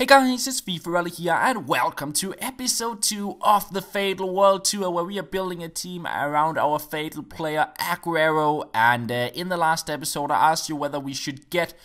Hey guys, it's FifaRalle here and welcome to episode 2 of the Fatal World Tour, where we are building a team around our fatal player Aguero. And in the last episode I asked you whether we should get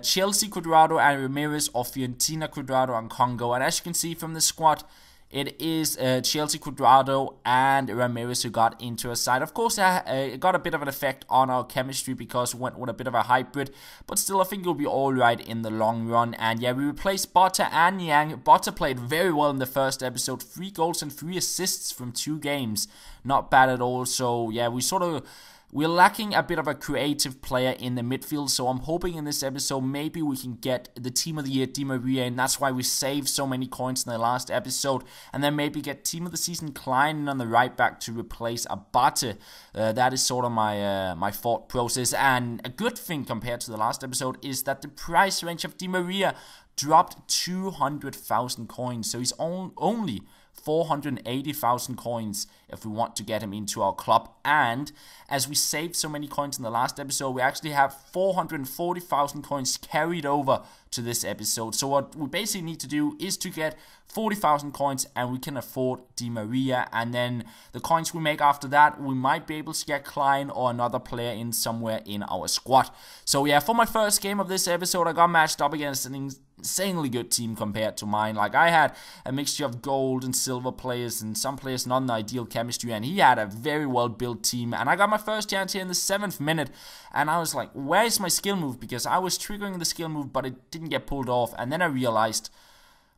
Chelsea Cuadrado and Ramirez or Fiorentina Cuadrado and Congo. And as you can see from the squad, it is Chelsea Cuadrado and Ramirez who got into a side. Of course, it got a bit of an effect on our chemistry because we went with a bit of a hybrid. But still, I think it'll be alright in the long run. And yeah, we replaced Botta and Yang. Botta played very well in the first episode. 3 goals and 3 assists from 2 games. Not bad at all. So yeah, we're lacking a bit of a creative player in the midfield, so I'm hoping in this episode maybe we can get the Team of the Year Di Maria, and that's why we saved so many coins in the last episode, and then maybe get Team of the Season Klein on the right back to replace Abate. That is sort of my thought process, and a good thing compared to the last episode is that the price range of Di Maria dropped 200,000 coins, so he's only 480,000 coins if we want to get him into our club. And as we saved so many coins in the last episode, we actually have 440,000 coins carried over to this episode. So what we basically need to do is to get 40,000 coins and we can afford Di Maria, and then the coins we make after that, we might be able to get Klein or another player in somewhere in our squad. So yeah, for my first game of this episode, I got matched up against an insanely good team compared to mine. Like, I had a mixture of gold and silver players and some players not in ideal chemistry, and he had a very well built team. And I got my first chance here in the 7th minute, and I was like, where's my skill move? Because I was triggering the skill move, but it didn't get pulled off. And then I realized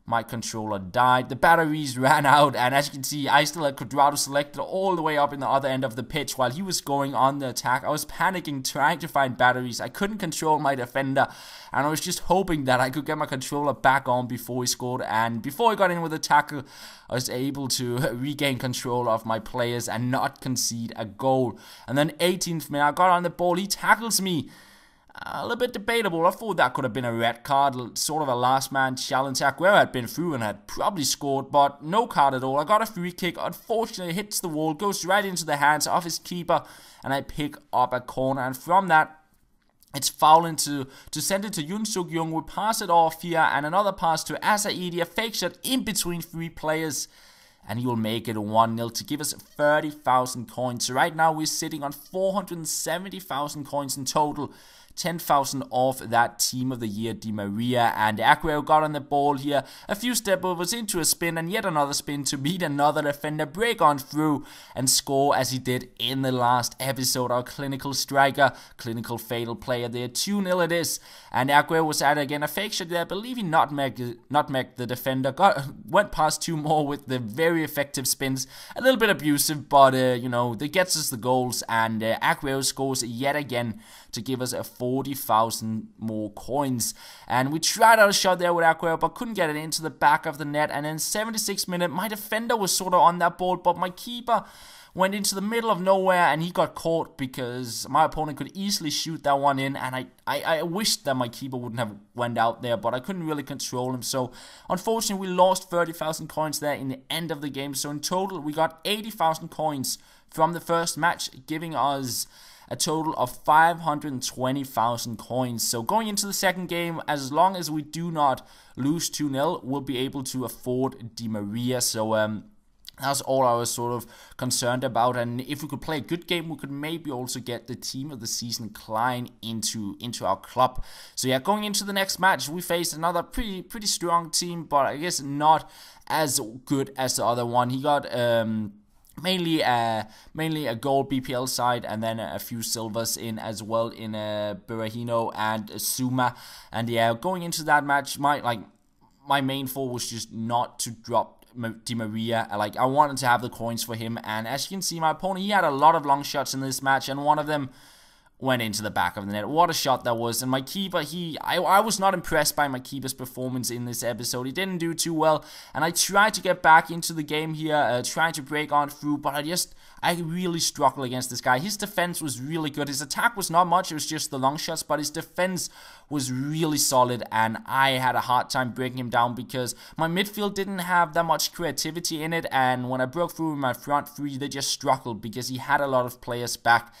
my controller died, the batteries ran out, and as you can see, I still had Cuadrado selected all the way up in the other end of the pitch while he was going on the attack. I was panicking, trying to find batteries. I couldn't control my defender, and I was just hoping that I could get my controller back on before he scored. And before he got in with a tackle, I was able to regain control of my players and not concede a goal. And then 18th minute, I got on the ball, he tackles me. A little bit debatable. I thought that could have been a red card, sort of a last man challenge. Aguero had been through and had probably scored, but no card at all. I got a free kick, unfortunately hits the wall, goes right into the hands of his keeper, and I pick up a corner. And from that, it's fouling to send it to Yoon Suk Young. We pass it off here, and another pass to Asaidi, a fake shot in between 3 players. And he will make it 1-0 to give us 30,000 coins. So right now we're sitting on 470,000 coins in total. 10,000 off that Team of the Year Di Maria, and Aguero got on the ball here, a few step overs into a spin and yet another spin to beat another defender, break on through and score as he did in the last episode. Our clinical striker, clinical fatal player there, 2-0 it is, and Aguero was at again, a fake shot there. I believe he nutmegged the defender, went past 2 more with the very effective spins, a little bit abusive, but you know, that gets us the goals, and Aguero scores yet again to give us a 40,000 more coins. And we tried out a shot there with Aguero, but couldn't get it into the back of the net. And then 76th minute, my defender was sort of on that ball, but my keeper went into the middle of nowhere and he got caught because my opponent could easily shoot that one in. And I wished that my keeper wouldn't have went out there, but I couldn't really control him. So unfortunately, we lost 30,000 coins there in the end of the game. So in total, we got 80,000 coins from the first match, giving us a total of 520,000 coins. So going into the second game, as long as we do not lose 2-0, we'll be able to afford Di Maria. So that's all I was sort of concerned about. And if we could play a good game, we could maybe also get the Team of the Season Klein into our club. So yeah, going into the next match, we faced another pretty strong team, but I guess not as good as the other one. He got mainly a gold BPL side, and then a few silvers in as well in Berahino and Suma. And yeah, going into that match, my main thought was just not to drop Di Maria. Like, I wanted to have the coins for him, and as you can see, my opponent, he had a lot of long shots in this match, and one of them went into the back of the net. What a shot that was. And my keeper, I was not impressed by my keeper's performance in this episode. He didn't do too well, and I tried to get back into the game here, trying to break on through, but I really struggled against this guy. His defense was really good. His attack was not much, it was just the long shots, but his defense was really solid, and I had a hard time breaking him down because my midfield didn't have that much creativity in it, and when I broke through in my front 3, they just struggled because he had a lot of players back.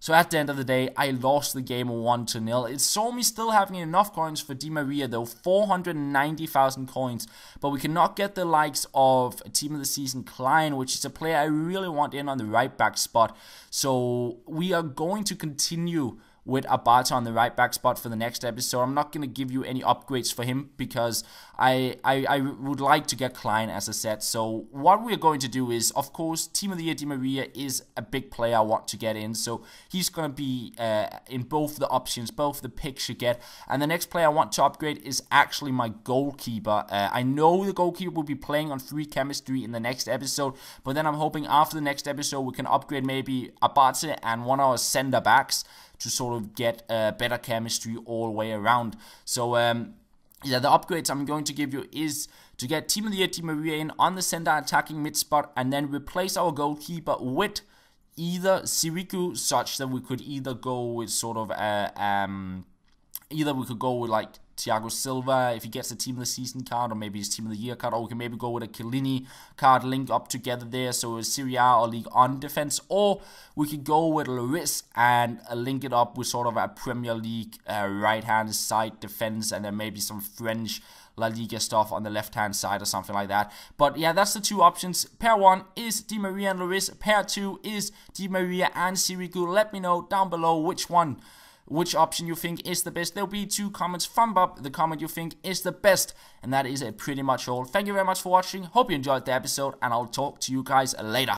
So at the end of the day, I lost the game 1-0. It saw me still having enough coins for Di Maria though, 490,000 coins. But we cannot get the likes of Team of the Season Klein, which is a player I really want in on the right back spot. So we are going to continue with Abata on the right back spot for the next episode. I'm not going to give you any upgrades for him because I would like to get Klein, as I said. So what we're going to do is, of course, Team of the Year Di Maria is a big player I want to get in. So he's going to be in both the options, both the picks you get. And the next player I want to upgrade is actually my goalkeeper. I know the goalkeeper will be playing on free chemistry in the next episode, but then I'm hoping after the next episode we can upgrade maybe Abate and one of our center backs to sort of get better chemistry all the way around. So yeah, the upgrades I'm going to give you is to get Team of the Year Di Maria in on the center attacking mid spot, and then replace our goalkeeper with either Sirigu, such that we could either go with sort of either we could go with like Thiago Silva if he gets a Team of the Season card, or maybe his Team of the Year card, or we can maybe go with a Chiellini card linked up together there, so a Serie A or League On defense, or we could go with Lloris and link it up with sort of a Premier League right hand side defense, and then maybe some French La Liga stuff on the left hand side or something like that. But yeah, that's the two options. Pair 1 is Di Maria and Lloris, pair 2 is Di Maria and Sirigu. Let me know down below which option you think is the best. There'll be 2 comments. Thumb up the comment you think is the best. And that is pretty much all. Thank you very much for watching. Hope you enjoyed the episode, and I'll talk to you guys later.